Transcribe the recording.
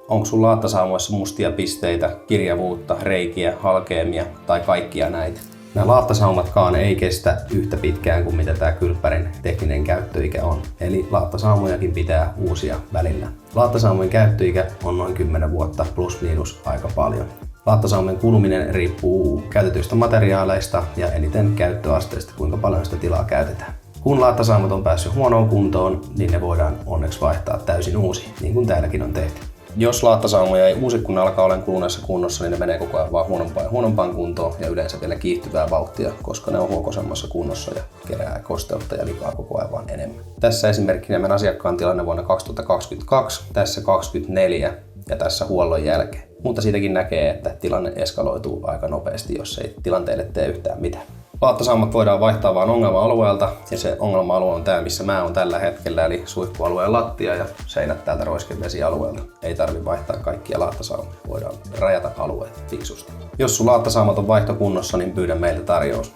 Onko sun laattasaumoissa mustia pisteitä, kirjavuutta, reikiä, halkeamia tai kaikkia näitä? Nämä laattasaumatkaan ei kestä yhtä pitkään kuin mitä tämä kylppärin tekninen käyttöikä on. Eli laattasaumojakin pitää uusia välillä. Laattasaumojen käyttöikä on noin 10 vuotta plus miinus aika paljon. Laattasaumojen kuluminen riippuu käytetyistä materiaaleista ja eniten käyttöasteesta, kuinka paljon sitä tilaa käytetään. Kun laattasaumat on päässyt huonoon kuntoon, niin ne voidaan onneksi vaihtaa täysin uusi, niin kuin täälläkin on tehty. Jos laattasaumoja ei uusi, kun alkaa olemaan kuluneessa kunnossa, niin ne menee koko ajan vaan huonompaan ja huonompaan kuntoon ja yleensä vielä kiihtyvää vauhtia, koska ne on huokosemmassa kunnossa ja kerää kosteutta ja likaa koko ajan vaan enemmän. Tässä esimerkkinä meidän asiakkaan tilanne vuonna 2022, tässä 2024 ja tässä huollon jälkeen. Mutta siitäkin näkee, että tilanne eskaloituu aika nopeasti, jos ei tilanteelle tee yhtään mitään. Laattasaumat voidaan vaihtaa vain ongelma-alueelta ja se ongelma-alue on tämä, missä mä oon tällä hetkellä, eli suihkualueen lattia ja seinät täältä roiskevesialueelta. Ei tarvi vaihtaa kaikkia laattasaumoja, voidaan rajata alueet fiksusti. Jos sun laattasaumat on vaihtokunnossa, niin pyydä meiltä tarjous.